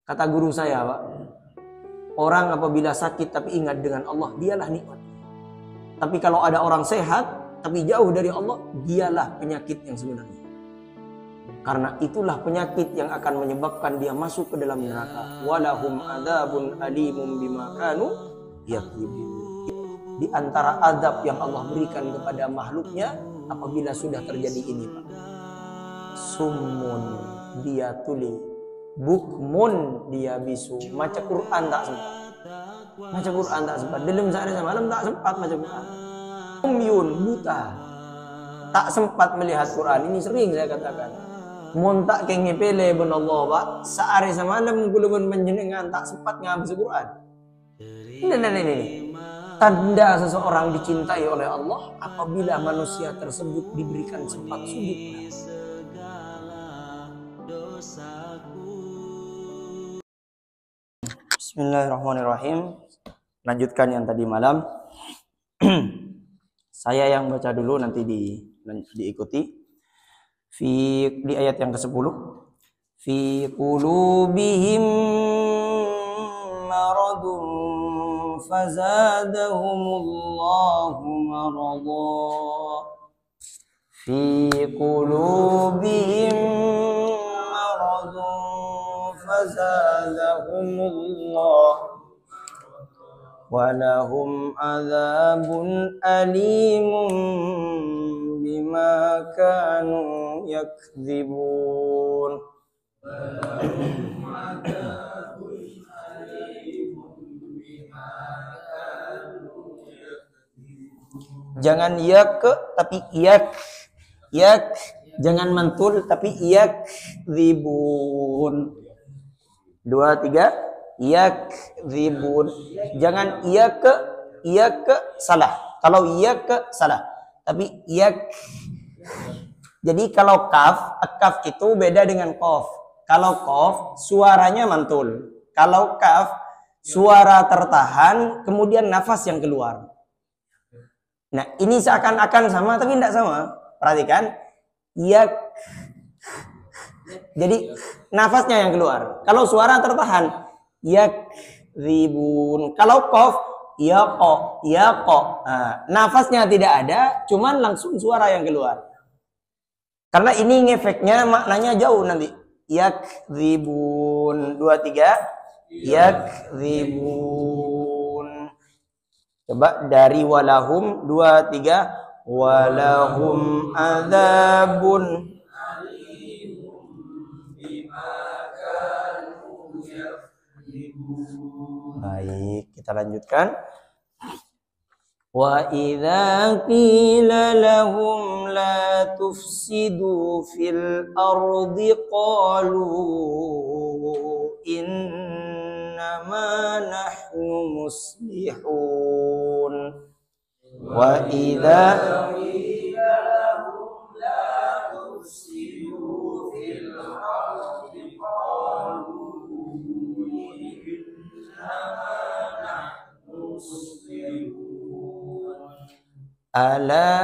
Kata guru saya, Pak, orang apabila sakit tapi ingat dengan Allah, dialah nikmat. Tapi kalau ada orang sehat tapi jauh dari Allah, dialah penyakit yang sebenarnya. Karena itulah penyakit yang akan menyebabkan dia masuk ke dalam neraka. Walahum adzabun alimum bima kanu yakdzibun. Di antara azab yang Allah berikan kepada makhluknya apabila sudah terjadi ini, Pak. Summun dia tuli, bukmun dia bisu. Maca Quran tak sempat. Maca Quran tak sempat. Dalam sehari semalam tak sempat maca Quran. Umyun buta, tak sempat melihat Quran. Ini sering saya katakan. Mun tak kenge pele ben Allah, Pak. Sehari semalam kula panjenengan tak sempat ngabaca Quran. Ini. Tanda seseorang dicintai oleh Allah apabila manusia tersebut diberikan sempat sujud. Bismillahirrahmanirrahim. Lanjutkan yang tadi malam. Saya yang baca dulu, nanti diikuti. Di ayat yang ke-10. Fi qulubihim maradun fazadahumullahu marada. Fi qulubihim maradun fazadahumullahu walahum adzabun alimun bima kanu yakdzibun. Jangan yak tapi yak. Jangan mantul tapi yakdzibun. 2, 3. Yakdzibun. Jangan yak salah. Kalau yak salah. Tapi yak. Jadi kalau kaf itu beda dengan qaf. Kalau qaf suaranya mantul. Kalau kaf suara tertahan kemudian nafas yang keluar. Nah, ini seakan-akan sama tapi tidak sama. Perhatikan. Yak. Jadi nafasnya yang keluar. Kalau suara tertahan yakdzibun. Kalau qaf yaqo. Nah, nafasnya tidak ada, cuman langsung suara yang keluar. Karena ini ngefeknya maknanya jauh nanti. Yakdzibun. 2, 3. Yakdzibun. Coba dari walahum 2, 3. Walahum adzabun. Baik, kita lanjutkan. Wa idza qila lahum la tufsidu fil ardi qalu innama nahnu muslihun. Wa idza qila lahum la tufsidu fil ardi qalu ala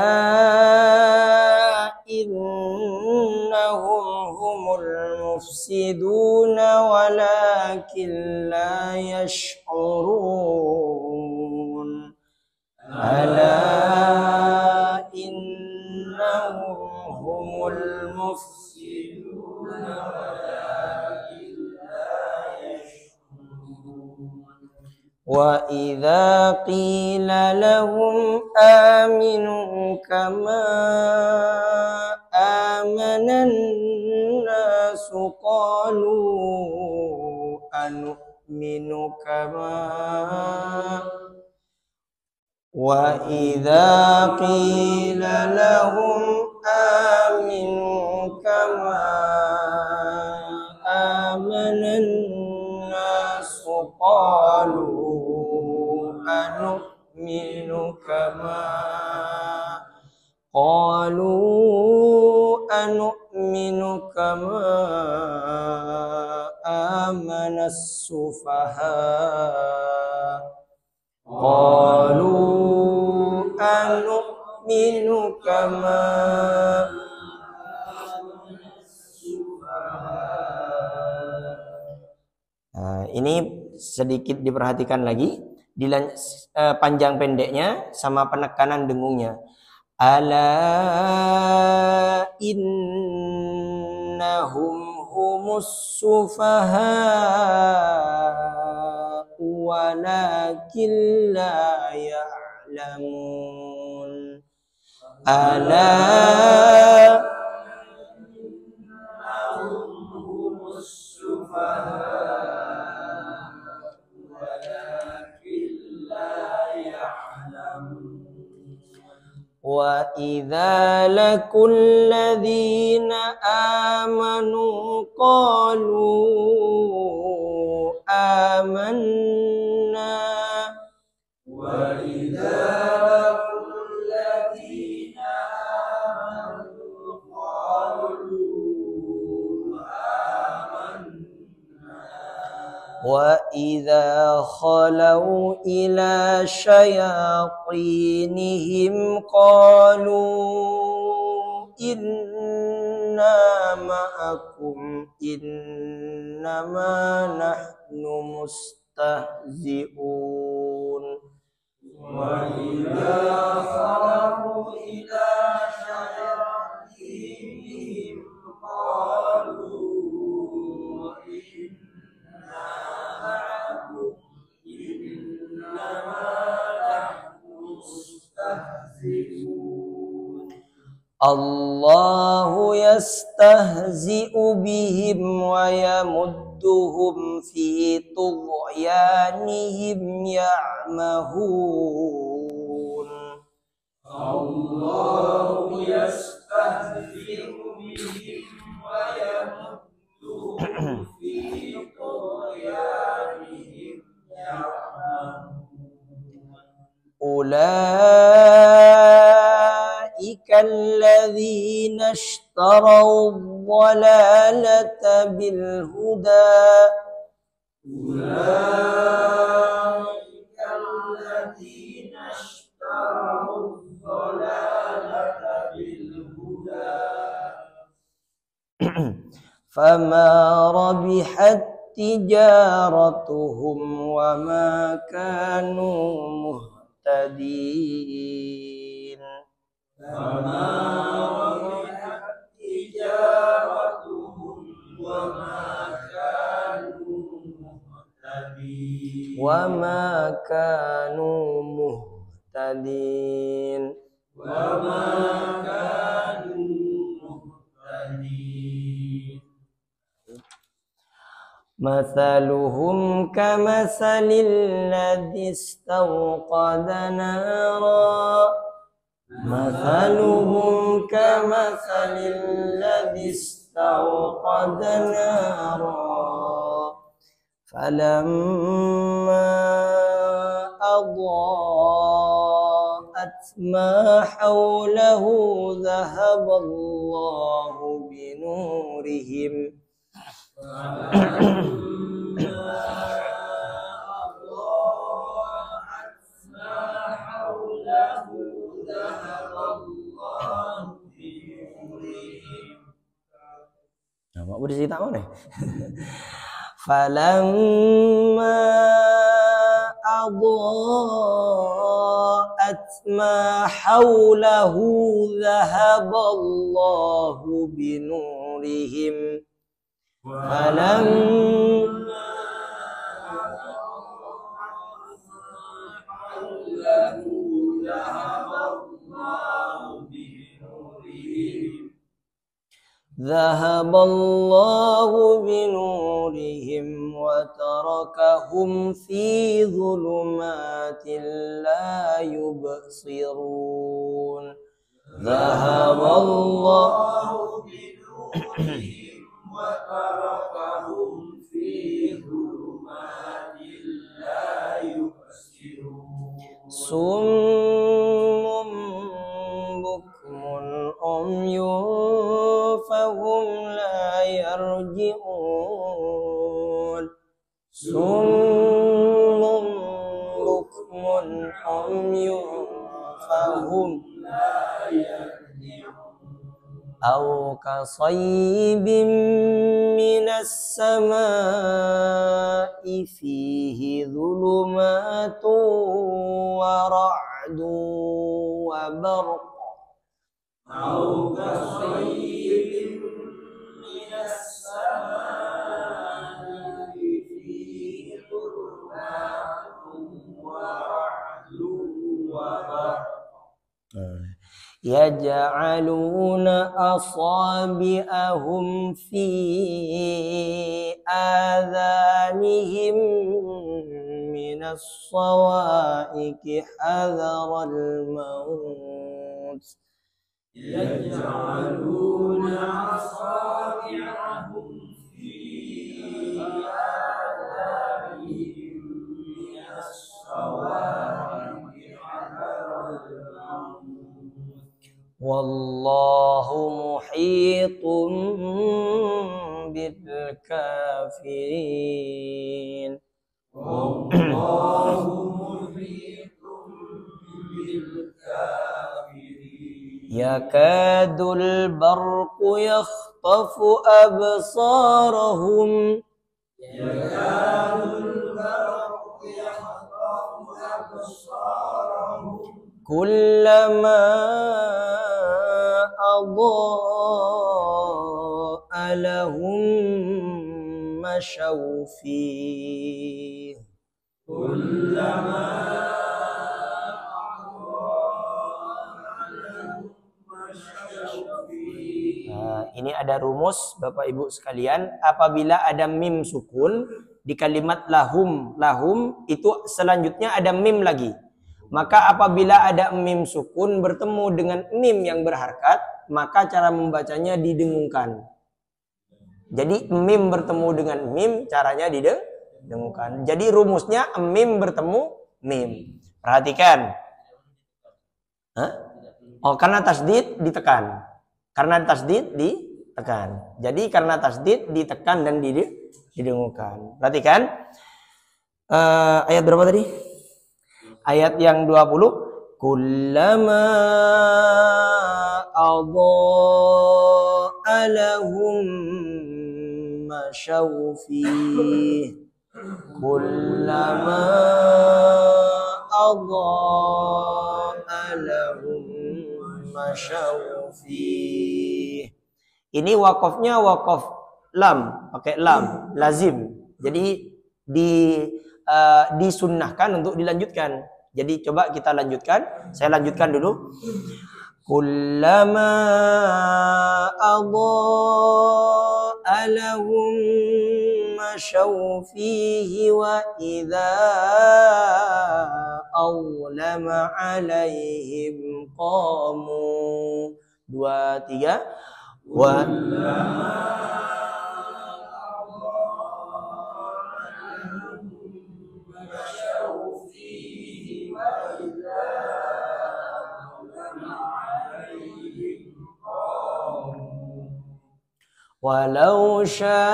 innahum humul mufsiduna walakin la yash'urun. Ala innahum humul mufsiduna walakin la yash'urun. Wa idza qila lahum aminu kama amanan nasu qalu anu'minu kama. Wa idza qila lahum aminu kama amanan nasu qalu anu'minu kama amanas sufaha qalu anu'minu kama Nah, ini sedikit diperhatikan lagi panjang pendeknya sama penekanan dengungnya. Ala innahum humus sufaha walakin la ya'lamun. Ala wa idza lakul ladzina amanu qalu amanna wa idza lakul ladzina amanu qalu amanna wa idza khalau ila syayatinihim qalu inna ma'akum innama nahnu mustahzi'un wa idza khalau ila syayatinihim qalu Allahu yastahzi'u bihim wa yamudduhum fi tughyanihim ya'mahun. Allahu yastahzi'u bihim wa yamudduhum fi tughyanihim ya'mahun. Ulaika alladzina ishtaraw ad-dhalalata bil huda. Ulaika alladzina ishtaraw ad-dhalalata bil huda. Fama rabihat tijaratuhum wa ma kanu muhtadin. Fama rabihat tijaratuhum wa ma kanu muhtadin. Wa ma kanu muhtadin. Wa ma kanu muhtadin. Mathaluhum kamathalil ladzi istawqada nara. Mathaluhum kamathalil ladzi istawqada nara. Falamma adaa'at ma hawlahu dhahaballahu binurihim. Mak boleh cerita apa nih? Falamma adaa'at ma hawlahu dhahaballahu binurihim. ذهب الله بنورهم وتركهم في ظلمات لا يبصرون. ذهب الله بنورهم وتركهم في ظلمات لا يبصرون. صم بكم عمي فهم لا يرجعون. صم بكم عمي فهم لا يرجعون. أو كصيب من السماء فيه ظلمات ورعد وبرق أو كصيب من السماء فيه ظلمات ورعد وبرق يجعلون أصابعهم في آذانهم من الصواعق حذر الموت يجعلون أصابعهم في آذانهم من الصواعق حذر الموت والله محيط بالكافرين والله محيط بالكافرين يكاد البرق يخطف أبصارهم يكاد البرق يخطف أبصارهم كلما أضاء لهم مشوا فيه كلما Nah, ini ada rumus Bapak Ibu sekalian, apabila ada mim sukun di kalimat lahum, lahum itu selanjutnya ada mim lagi. Maka apabila ada mim sukun bertemu dengan mim yang berharkat, maka cara membacanya didengungkan. Jadi mim bertemu dengan mim, caranya didengungkan. Jadi rumusnya mim bertemu mim. Perhatikan. Hah? Oh, karena tasdid ditekan. Karena tasdid ditekan. Jadi karena tasdid ditekan dan didengungkan. Perhatikan. Ayat berapa tadi? Ayat yang 20. Kullama adha'a lahum masyaw fih. Kullama adha'a lahum masyaw fih. Ini wakofnya wakof lam, pakai lam, lazim. Jadi disunnahkan untuk dilanjutkan. Jadi coba kita lanjutkan. Saya lanjutkan dulu. Kullama adha'a lahum masyaw fihi wa idza awlama alaihim qamu. 2, 3. Wa walau syaa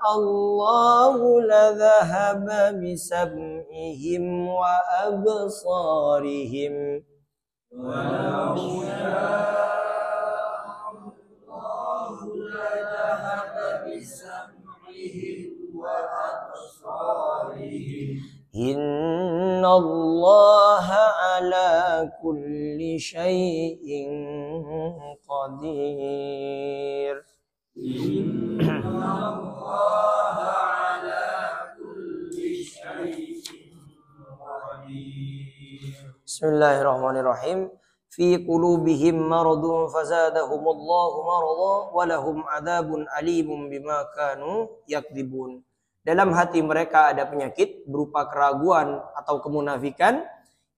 Allahu ladhahaba bisam'ihim wa absarihim. walau syaa Allahu ladhahaba bisam'ihim wa absarihim. Innallaha ala kulli syai'in qadir. Innallaha ala kulli syai'in qadir. Bismillahirrahmanirrahim. Fi qulubihim maradun fazadahumullahu marada wa lahum adzabun alimun bima kanu yakdzibun. Dalam hati mereka ada penyakit berupa keraguan atau kemunafikan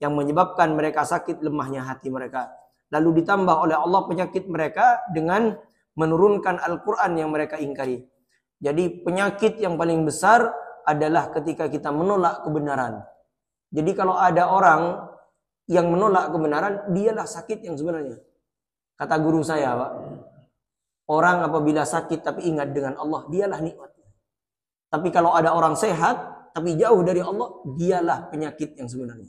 yang menyebabkan mereka sakit lemahnya hati mereka. Lalu ditambah oleh Allah penyakit mereka dengan menurunkan Al-Quran yang mereka ingkari. Jadi penyakit yang paling besar adalah ketika kita menolak kebenaran. Jadi kalau ada orang yang menolak kebenaran, dialah sakit yang sebenarnya. Kata guru saya, Pak, orang apabila sakit tapi ingat dengan Allah, dialah nikmat. Tapi kalau ada orang sehat tapi jauh dari Allah, dialah penyakit yang sebenarnya.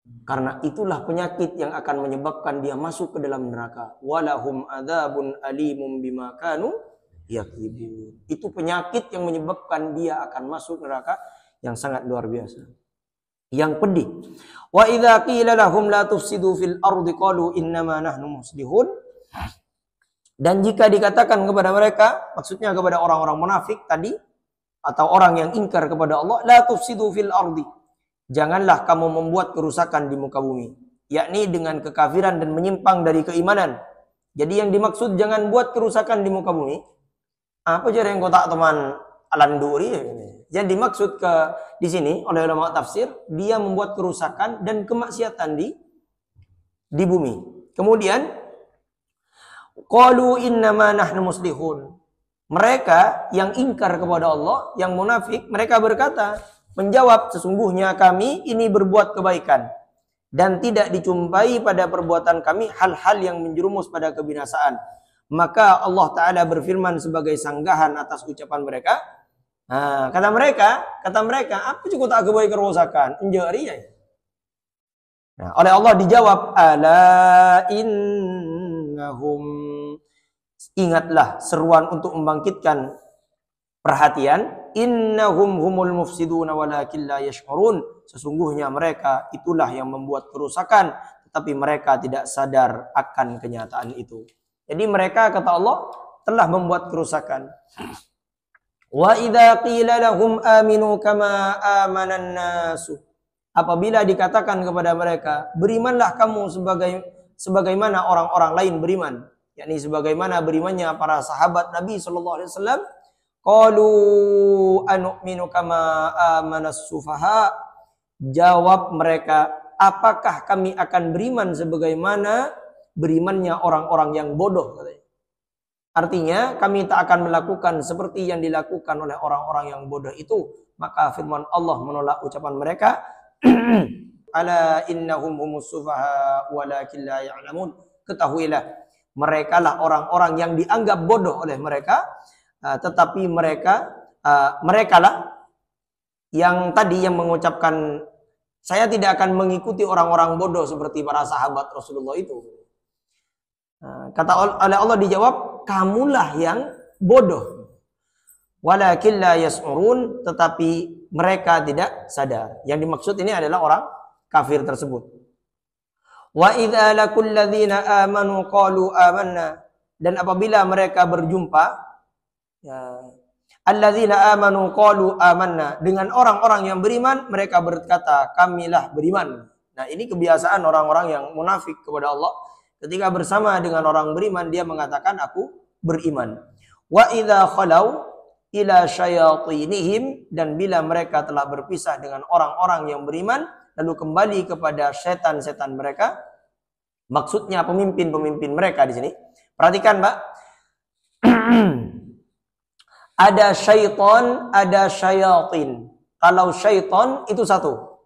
Karena itulah penyakit yang akan menyebabkan dia masuk ke dalam neraka. Walahum adzabun alimum bima kanu yakdzibun. Itu penyakit yang menyebabkan dia akan masuk neraka yang sangat luar biasa. Yang pedih. Wa idza qila lahum la tufsidu fil ardi qalu innama nahnu muslihun. Dan jika dikatakan kepada mereka, maksudnya kepada orang-orang munafik tadi atau orang yang ingkar kepada Allah, la tufsidu fil ardi. Janganlah kamu membuat kerusakan di muka bumi, yakni dengan kekafiran dan menyimpang dari keimanan. Jadi yang dimaksud jangan buat kerusakan di muka bumi. Apa cara yang kotak teman Alanduri? Yang dimaksud di sini oleh ulama tafsir, dia membuat kerusakan dan kemaksiatan di bumi. Kemudian qalu innama nahnu muslihun. Mereka yang ingkar kepada Allah, yang munafik, mereka berkata, menjawab, sesungguhnya kami ini berbuat kebaikan dan tidak dijumpai pada perbuatan kami hal-hal yang menjerumus pada kebinasaan. Maka Allah Ta'ala berfirman sebagai sanggahan atas ucapan mereka. Nah, kata mereka, apa cukup tak kebaik kerusakan? Enjari ya. Nah, oleh Allah dijawab, ala innahum. Ingatlah seruan untuk membangkitkan perhatian. Innahum humul mufsiduna walakin la yash'urun. Sesungguhnya mereka itulah yang membuat kerusakan, tetapi mereka tidak sadar akan kenyataan itu. Jadi mereka, kata Allah, telah membuat kerusakan. Wa idza qila lahum aminu kama amanan nasu. Apabila dikatakan kepada mereka, berimanlah kamu sebagaimana orang-orang lain beriman, yakni sebagaimana berimannya para sahabat Nabi sallallahu alaihi wasallam, qalu anu'minu kama amanas sufaha. Jawab mereka, apakah kami akan beriman sebagaimana berimannya orang-orang yang bodoh, katanya. Artinya kami tak akan melakukan seperti yang dilakukan oleh orang-orang yang bodoh itu. Maka firman Allah menolak ucapan mereka, ala innahum humus sufaha walakin la ya'lamun. Ketahuilah, mereka lah orang-orang yang dianggap bodoh oleh mereka, tetapi mereka lah yang tadi yang mengucapkan, saya tidak akan mengikuti orang-orang bodoh seperti para sahabat Rasulullah itu. Kata oleh Allah dijawab, kamulah yang bodoh. Walakin la yas'urun, tetapi mereka tidak sadar. Yang dimaksud ini adalah orang kafir tersebut. Wa idza laqul ladzina amanu qalu amanna. Dan apabila mereka berjumpa, ya, alladzina amanu qalu amanna, dengan orang-orang yang beriman, mereka berkata, kamilah beriman. Nah, ini kebiasaan orang-orang yang munafik kepada Allah. Ketika bersama dengan orang beriman, dia mengatakan, aku beriman. Wa idza khalau ila syayatinihim, dan bila mereka telah berpisah dengan orang-orang yang beriman, lalu kembali kepada setan-setan mereka, maksudnya pemimpin-pemimpin mereka di sini. Perhatikan, Mbak. Ada syaitan, ada syayatin. Kalau syaitan itu satu.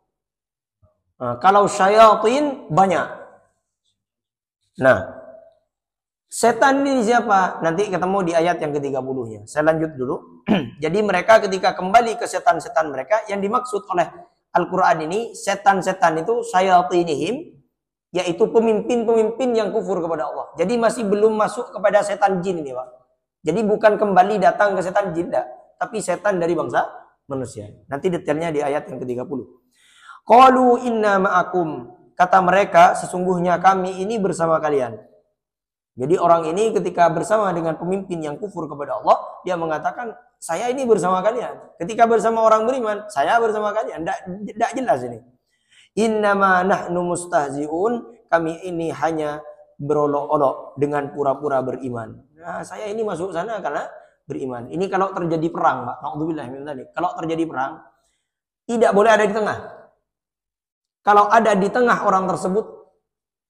Kalau syayatin banyak. Nah, setan ini siapa? Nanti ketemu di ayat yang ke-30-nya. Saya lanjut dulu. Jadi mereka ketika kembali ke setan-setan mereka, yang dimaksud oleh Al-Quran ini, setan-setan itu syayatinihim, yaitu pemimpin-pemimpin yang kufur kepada Allah. Jadi masih belum masuk kepada setan jin ini, Pak. Jadi bukan kembali datang ke setan jin, tapi setan dari bangsa manusia. Nanti detailnya di ayat yang ke-30. Qalu inna ma'akum. Kata mereka, sesungguhnya kami ini bersama kalian. Jadi orang ini ketika bersama dengan pemimpin yang kufur kepada Allah, dia mengatakan, saya ini bersama kalian. Ketika bersama orang beriman, saya bersama kalian. Tidak jelas ini. Innama nahnu mustahzi'un. Kami ini hanya berolok-olok dengan pura-pura beriman. Nah, saya ini masuk sana karena beriman. Ini kalau terjadi perang, Pak. Na'udzubillah min dzalik. Kalau terjadi perang, tidak boleh ada di tengah. Kalau ada di tengah orang tersebut,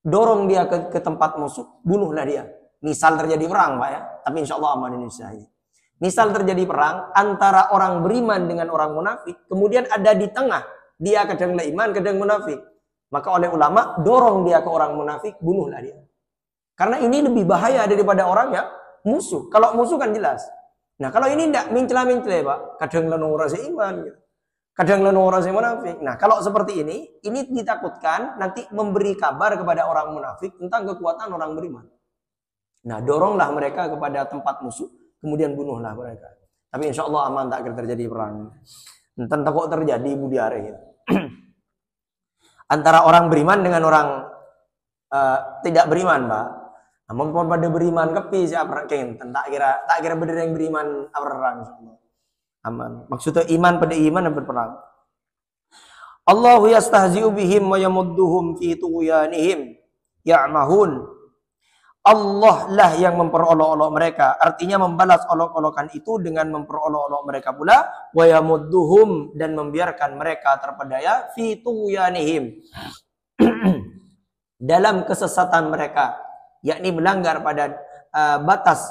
dorong dia ke tempat musuh, bunuhlah dia. Misal terjadi perang, Pak, ya. Tapi insya Allah aman Indonesia ini. Misal terjadi perang antara orang beriman dengan orang munafik, kemudian ada di tengah, dia kadang iman, kadang munafik. Maka oleh ulama, dorong dia ke orang munafik, bunuhlah dia. Karena ini lebih bahaya daripada orang yang musuh. Kalau musuh kan jelas. Nah, kalau ini tidak mencela-mencela, Pak. Kadang lenung rasa iman, gitu. Kadang leno orang yang munafik. Nah, kalau seperti ini ditakutkan nanti memberi kabar kepada orang munafik tentang kekuatan orang beriman. Nah, doronglah mereka kepada tempat musuh, kemudian bunuhlah mereka. Tapi insya Allah aman, tak akan terjadi perang. Tentang kok terjadi budi hari gitu. Antara orang beriman dengan orang tidak beriman, Pak. Namun pada beriman kepi siapa keng? Tak kira bener yang beriman perang insyaallah. Aman. Maksudnya iman pada iman dan berperang. Allahu yastahzi'u bihim wa yamudduhum fi tughyanihim ya'mahun. Allah lah yang memperolok-olok mereka. Artinya membalas olok-olokan itu dengan memperolok-olok mereka pula. Wa yamudduhum, dan membiarkan mereka terpedaya fi tughyanihim. Dalam kesesatan mereka, yakni melanggar pada batas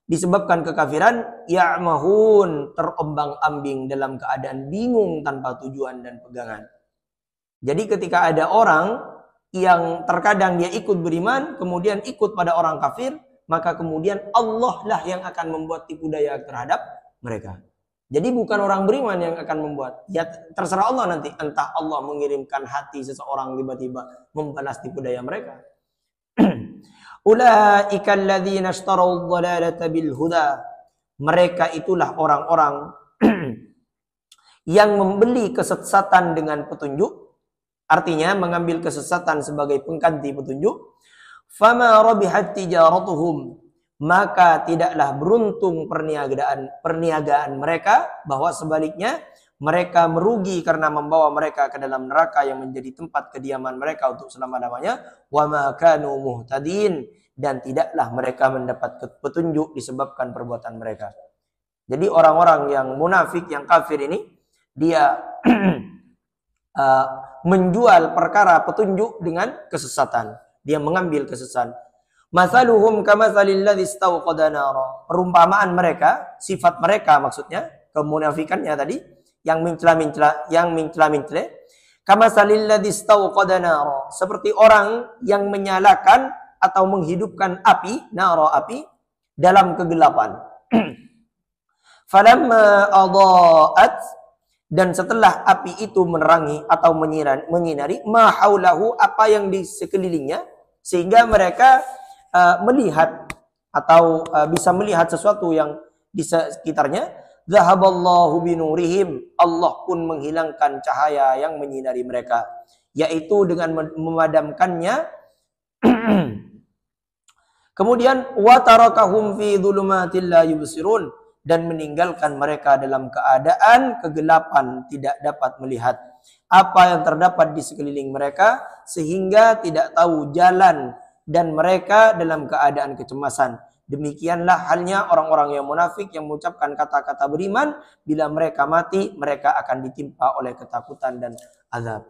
disebabkan kekafiran, ya'mahun, terombang-ambing dalam keadaan bingung tanpa tujuan dan pegangan. Jadi ketika ada orang yang terkadang dia ikut beriman, kemudian ikut pada orang kafir, maka kemudian Allah lah yang akan membuat tipu daya terhadap mereka. Jadi bukan orang beriman yang akan membuat. Ya terserah Allah nanti, entah Allah mengirimkan hati seseorang tiba-tiba membalas tipu daya mereka. Ulaika alladzina ishtarau dhalalata bil huda. Mereka itulah orang-orang yang membeli kesesatan dengan petunjuk. Artinya mengambil kesesatan sebagai pengganti petunjuk. Fama rabihat tijaratuhum. Maka tidaklah beruntung perniagaan mereka, bahwa sebaliknya mereka merugi karena membawa mereka ke dalam neraka yang menjadi tempat kediaman mereka untuk selama-lamanya. Wa ma kanu muhtadin, dan tidaklah mereka mendapat petunjuk disebabkan perbuatan mereka. Jadi orang-orang yang munafik, yang kafir ini, dia menjual perkara petunjuk dengan kesesatan. Dia mengambil kesesatan. Mathaluhum kamathalil ladzi istawqada nara. Perumpamaan mereka, sifat mereka maksudnya, kemunafikannya tadi, yang mencela-mencela, kamathalil ladzi istawqada nara. Seperti orang yang menyalakan atau menghidupkan api, nara, api dalam kegelapan. Falamma adaat, dan setelah api itu menerangi atau menyinari ma haulahu, apa yang di sekelilingnya, sehingga mereka melihat atau bisa melihat sesuatu yang di sekitarnya. Zahaballahu binurihim, Allah pun menghilangkan cahaya yang menyinari mereka, yaitu dengan memadamkannya. Kemudian wa tarakahum fi dhulumatil la yubsirun, dan meninggalkan mereka dalam keadaan kegelapan, tidak dapat melihat apa yang terdapat di sekeliling mereka, sehingga tidak tahu jalan, dan mereka dalam keadaan kecemasan. Demikianlah halnya orang-orang yang munafik yang mengucapkan kata-kata beriman, bila mereka mati mereka akan ditimpa oleh ketakutan dan azab.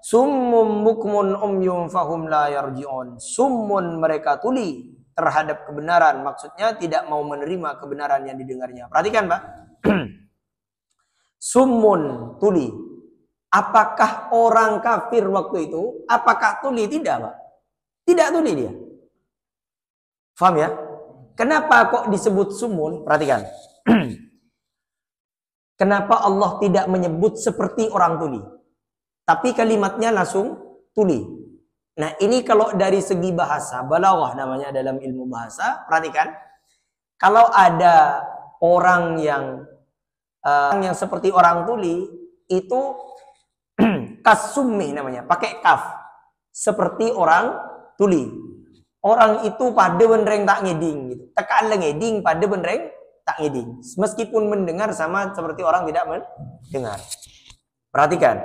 Summun bukmun umyun fahum la yarji'un. Summun, mereka tuli terhadap kebenaran, maksudnya tidak mau menerima kebenaran yang didengarnya. Perhatikan, Pak. Summun, tuli. Apakah orang kafir waktu itu, apakah tuli? Tidak, Pak. Tidak tuli dia. Faham ya? Kenapa kok disebut sumun? Perhatikan. Kenapa Allah tidak menyebut seperti orang tuli, tapi kalimatnya langsung tuli? Nah, ini kalau dari segi bahasa, balaghah namanya dalam ilmu bahasa. Perhatikan. Kalau ada orang yang seperti orang tuli, itu kasummi namanya, pakai kaf, seperti orang tuli. Orang itu pada benereng tak ngeding gitu. Tekan ngeding pada benereng tak ngeding. Meskipun mendengar sama seperti orang tidak mendengar. Perhatikan.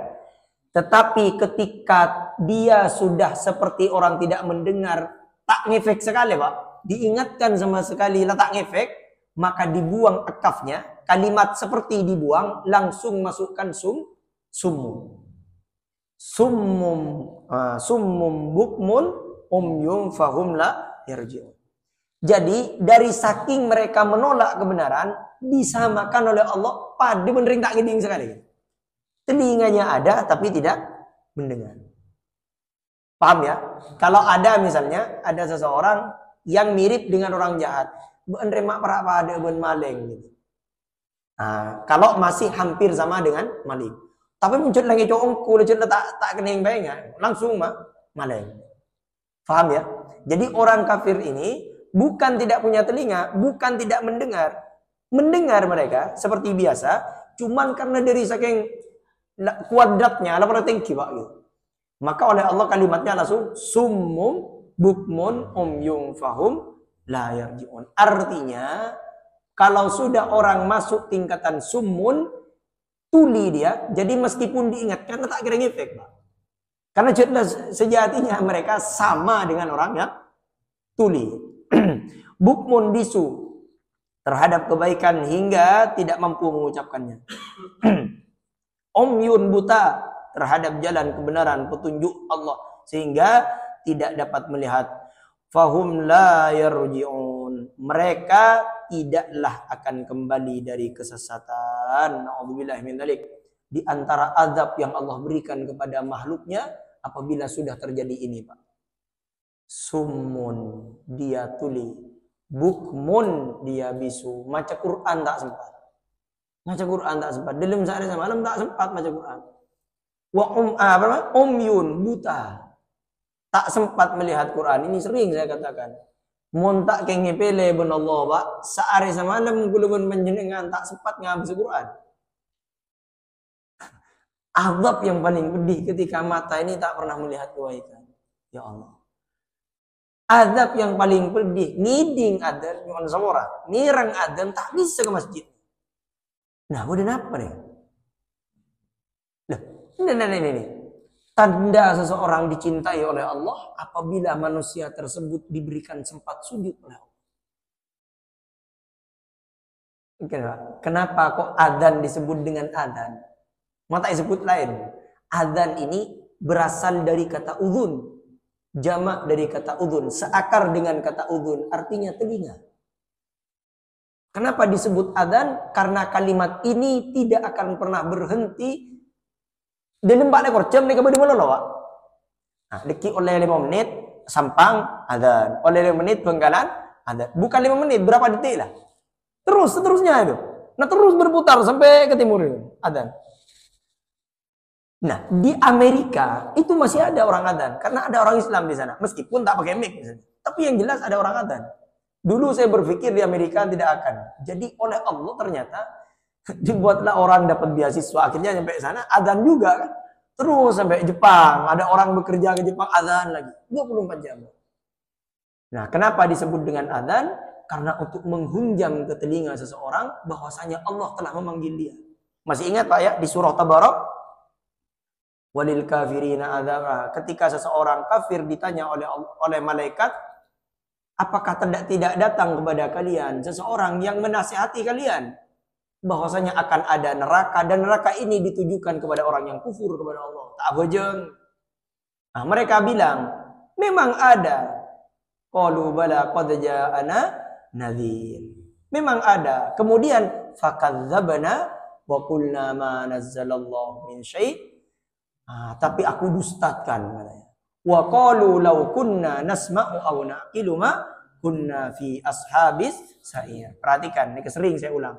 Tetapi ketika dia sudah seperti orang tidak mendengar, tak ngefek sekali, Pak. Diingatkan sama sekali lah tak ngefek, maka dibuang kafnya. Kalimat seperti dibuang, langsung masukkan summu. Summum bukmun umyum fahum la yarji'un. Jadi dari saking mereka menolak kebenaran, disamakan oleh Allah pada benerin tak ngeding sekali. Telinganya ada tapi tidak mendengar. Paham ya? Kalau ada misalnya ada seseorang yang mirip dengan orang jahat, bener mak para pada ben maling gitu. Kalau masih hampir sama dengan maling. Tapi muncul lagi congku, tak kena yang baiknya, langsung maling. Faham ya? Jadi orang kafir ini bukan tidak punya telinga, bukan tidak mendengar. Mendengar mereka seperti biasa, cuman karena dari saking kuadratnya, ala pada tinggi pak gitu. Maka oleh Allah kalimatnya langsung summum bukmun umyum fahum la yarji'un. Artinya kalau sudah orang masuk tingkatan summun, tuli dia, jadi meskipun diingatkan tak kira ngefek pak. Karena sejatinya mereka sama dengan orang yang tuli. Bukmun bisu terhadap kebaikan hingga tidak mampu mengucapkannya. Omyun buta terhadap jalan kebenaran petunjuk Allah sehingga tidak dapat melihat. Fahum la yarji'un. Mereka tidaklah akan kembali dari kesesatan. Na'udzubillah min dzalik. Di antara azab yang Allah berikan kepada makhluknya apabila sudah terjadi ini, Pak. Summun, dia tuli. Bukmun, dia bisu. Maca Quran tak sempat. Maca Quran tak sempat. Dalam sehari semalam tak sempat maca Quran. Umyun, buta. Tak sempat melihat Quran. Ini sering saya katakan. Mun tak kenge pele ben Allah, Pak. Sehari semalam kulun panjenengan tak sempat ngabis Quran. Azab yang paling pedih ketika mata ini tak pernah melihat kebaikan. Ya Allah. Azab yang paling pedih, ngiding adzan nyon samora, nirang adzan tak bisa ke masjid. Nah, udah apa nih? Nah, ini. Tanda seseorang dicintai oleh Allah apabila manusia tersebut diberikan sempat sujud oleh Allah. Kenapa kok adzan disebut dengan adzan? Mata disebut lain. Adzan ini berasal dari kata udhun. Jamak dari kata udhun. Seakar dengan kata udhun. Artinya telinga. Kenapa disebut adzan? Karena kalimat ini tidak akan pernah berhenti. Dan mbak lekor jam mereka berdua loh, Pak. Nah, deki oleh 5 menit sampang adzan. Oleh 5 menit benggalan adzan. Bukan 5 menit, berapa detik lah. Seterusnya itu. Nah, terus berputar sampai ke timur itu adzan. Nah, di Amerika itu masih ada orang adzan karena ada orang Islam di sana, meskipun tak pakai mic misalnya. Tapi yang jelas ada orang adzan. Dulu saya berpikir di Amerika tidak akan. Jadi oleh Allah ternyata dibuatlah orang dapat beasiswa, akhirnya sampai sana adzan juga kan. Terus sampai Jepang, ada orang bekerja ke Jepang adzan lagi 24 jam. Nah, kenapa disebut dengan adzan? Karena untuk menghunjam ke telinga seseorang bahwasanya Allah telah memanggil dia. Masih ingat Pak ya di surah Tabarak? Walil kafirina adzab. Ketika seseorang kafir ditanya oleh malaikat, apakah tidak datang kepada kalian seseorang yang menasihati kalian bahwasanya akan ada neraka dan neraka ini ditujukan kepada orang yang kufur kepada Allah. Tak bojeng. Nah, mereka bilang, memang ada. Qalu bala qad ja'ana nadhir. Memang ada. Kemudian fakadzabna wa qulna ma nazzalallahu min syai'. Tapi aku dustakan katanya. Wa qalu law kunna nasma'u aw naqilu ma kunna fi ashabis sa'ir. Perhatikan, ini sering saya ulang.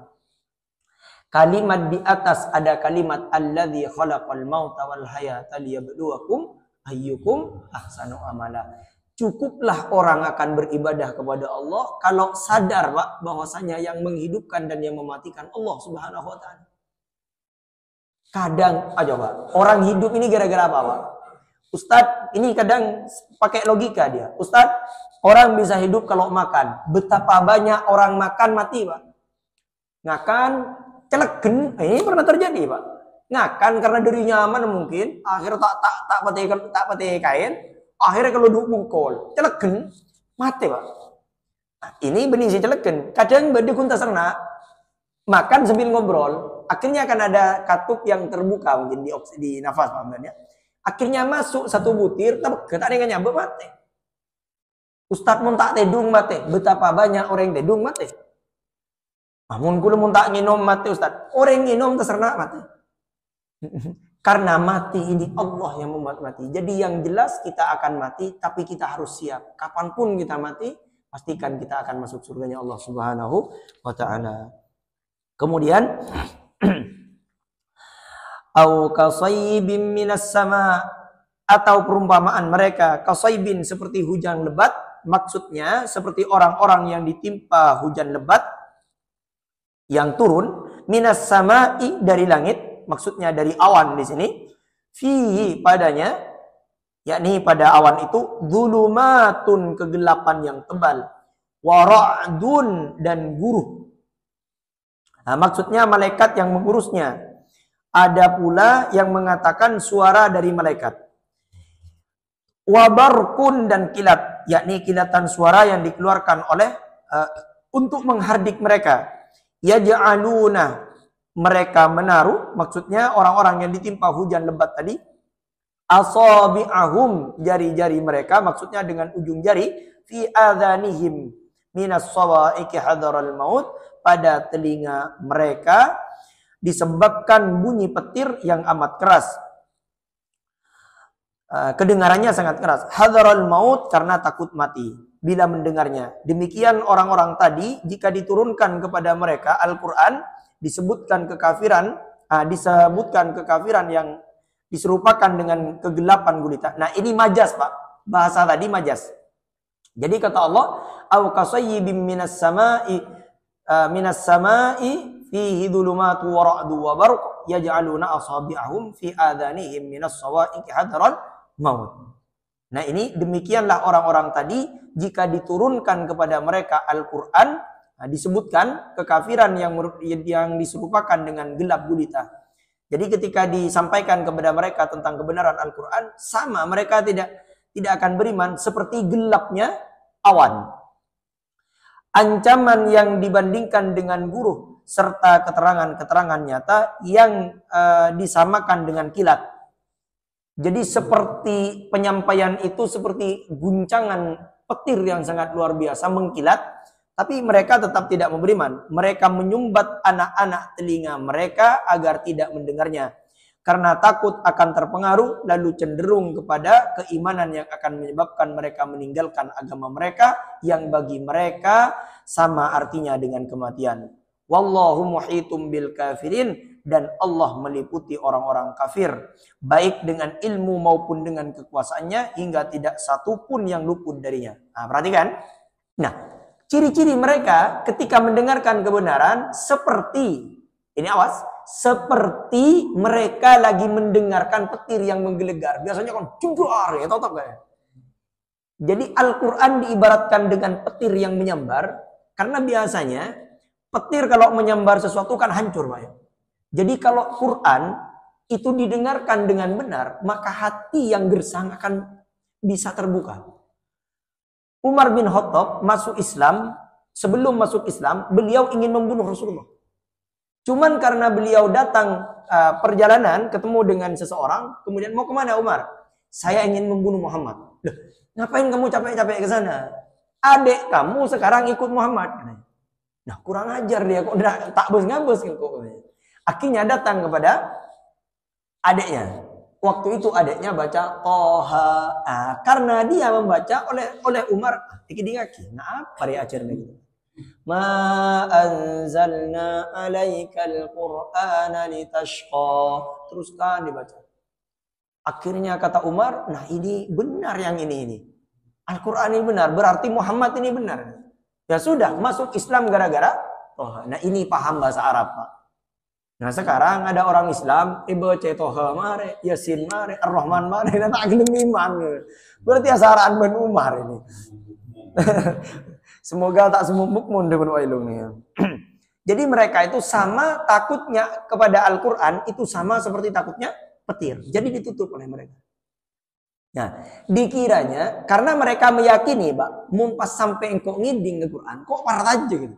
Kalimat di atas ada kalimat alladzi khalaqal mauta wal hayata liyabluwakum ayyukum ahsanu amala. Cukuplah orang akan beribadah kepada Allah kalau sadar Pak bahwasanya yang menghidupkan dan yang mematikan Allah Subhanahu wa taala. Kadang aja Pak, orang hidup ini gara-gara apa Pak? Ustadz, ini kadang pakai logika dia. Ustadz, orang bisa hidup kalau makan. Betapa banyak orang makan mati Pak. Ngakan, celegen, ini pernah terjadi Pak. Ngakan karena diri nyaman mungkin, akhirnya tak pakai kain, akhirnya kalau duduk mungkol, celegen, mati Pak. Nah, ini benih si celegen. Kadang berdekun terserna, makan sambil ngobrol. Akhirnya akan ada katup yang terbuka mungkin di nafas Pak. Akhirnya masuk satu butir, tapi tak ada yang nyambut mati. Ustadz mun tak tedung mati. Betapa banyak orang yang tedung mati. Namun kalau mun tak nginom mati Ustadz. Orang nginom terserah mati. Karena mati ini Allah yang membuat mati. Jadi yang jelas kita akan mati, tapi kita harus siap. Kapanpun kita mati, pastikan kita akan masuk surganya Allah Subhanahu wa ta'ala. Kemudian au kasaybin minas sama, atau perumpamaan mereka kasaybin seperti hujan lebat, maksudnya seperti orang-orang yang ditimpa hujan lebat yang turun minas sama'i dari langit, maksudnya dari awan di sini, fihi padanya, yakni pada awan itu dzulumatun kegelapan yang tebal, wa ra'dun dan guruh. Nah, maksudnya malaikat yang mengurusnya. Ada pula yang mengatakan suara dari malaikat. Wabarkun dan kilat, yakni kilatan suara yang dikeluarkan oleh untuk menghardik mereka. Yaj'aluna, mereka menaruh, maksudnya orang-orang yang ditimpa hujan lebat tadi, asabi'ahum, jari-jari mereka, maksudnya dengan ujung jari, fi adhanihim minas sawa'iqi hadaral maut, pada telinga mereka disebabkan bunyi petir yang amat keras. Kedengarannya sangat keras. Hadaral maut, karena takut mati bila mendengarnya. Demikian orang-orang tadi, jika diturunkan kepada mereka Al-Quran, disebutkan kekafiran yang diserupakan dengan kegelapan gulita. Nah, ini majas, Pak. Bahasa tadi majas. Jadi kata Allah, au kasayyibim minas sama'i fihi dhulumatu wa ra'du wa barq yaj'aluna asabi'ahum fi adhanihim minas sawa'iqi hadaral maut. Nah, ini demikianlah orang-orang tadi jika diturunkan kepada mereka Al-Qur'an, disebutkan kekafiran yang diserupakan dengan gelap gulita. Jadi ketika disampaikan kepada mereka tentang kebenaran Al-Qur'an, sama mereka tidak akan beriman, seperti gelapnya awan. Ancaman yang dibandingkan dengan guruh serta keterangan-keterangan nyata yang disamakan dengan kilat. Jadi seperti penyampaian itu seperti guncangan petir yang sangat luar biasa mengkilat, tapi mereka tetap tidak beriman. Mereka menyumbat anak-anak telinga mereka agar tidak mendengarnya, karena takut akan terpengaruh, lalu cenderung kepada keimanan yang akan menyebabkan mereka meninggalkan agama mereka yang bagi mereka sama artinya dengan kematian. Wallahu muhitum bil kafirin, dan Allah meliputi orang-orang kafir, baik dengan ilmu maupun dengan kekuasaannya, hingga tidak satu pun yang luput darinya. Nah, perhatikan. Nah, ciri-ciri mereka ketika mendengarkan kebenaran seperti, ini awas, seperti mereka lagi mendengarkan petir yang menggelegar. Biasanya kan jubrar ya, tahu kan? Jadi Al-Qur'an diibaratkan dengan petir yang menyambar, karena biasanya petir kalau menyambar sesuatu kan hancur, Pak. Jadi kalau Quran itu didengarkan dengan benar, maka hati yang gersang akan bisa terbuka. Umar bin Khattab masuk Islam, sebelum masuk Islam, beliau ingin membunuh Rasulullah. Cuman karena beliau datang perjalanan, ketemu dengan seseorang, kemudian mau kemana Umar? Saya ingin membunuh Muhammad. Loh, ngapain kamu capek-capek ke sana? Adik kamu sekarang ikut Muhammad. Nah, kurang ajar dia, kok tak bos-ngabos kok. Akhirnya datang kepada adiknya. Waktu itu adiknya baca Toha. Karena dia membaca oleh Umar, dikit-dikit. Nah, apa dia ajarnya gitu? Ma anzalna alaikal qur'ana litashqa. Teruskan dibaca. Akhirnya kata Umar, nah ini benar yang ini. Al-Quran ini benar, berarti Muhammad ini benar. Ya sudah, masuk Islam gara-gara Toha. Nah, ini paham bahasa Arab, Pak. Nah, sekarang ada orang Islam, baca Toha mare, Yasin mare, Ar-Rahman mare, dan tak iman. Berarti asaraan Ben Umar ini. Semoga tak semua mukmun dengan wailung nih. Jadi mereka itu sama takutnya kepada Al-Quran, itu sama seperti takutnya petir. Jadi ditutup oleh mereka. Nah, dikiranya karena mereka meyakini, Pak, mumpas sampai engkau ngiding ke Quran, kok parah aja gitu.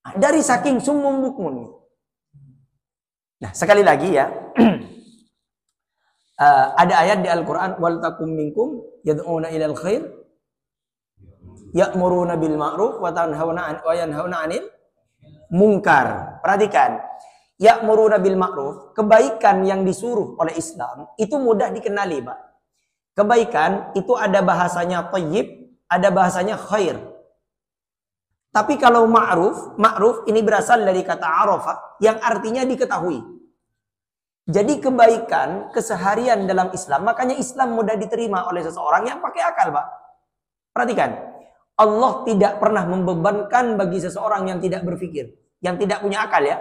Nah, dari saking sumum bukmun. Nah, sekali lagi ya, ada ayat di Al-Quran, wal takum minkum yad'una ilal khair ya'muruna bil ma'ruf wa yanhauna 'anil munkar. Perhatikan, ya'muruna bil ma'ruf, kebaikan yang disuruh oleh Islam itu mudah dikenali, Pak. Kebaikan itu ada bahasanya thayyib, ada bahasanya khair. Tapi kalau ma'ruf ini berasal dari kata arafa yang artinya diketahui. Jadi kebaikan keseharian dalam Islam, makanya Islam mudah diterima oleh seseorang yang pakai akal, Pak. Perhatikan, Allah tidak pernah membebankan bagi seseorang yang tidak berpikir, yang tidak punya akal ya.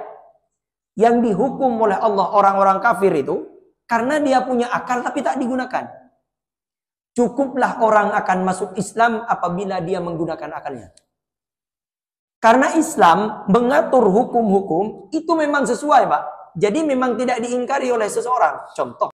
Yang dihukum oleh Allah orang-orang kafir itu karena dia punya akal tapi tak digunakan. Cukuplah orang akan masuk Islam apabila dia menggunakan akalnya. Karena Islam mengatur hukum-hukum itu memang sesuai, Pak. Jadi memang tidak diingkari oleh seseorang. Contoh.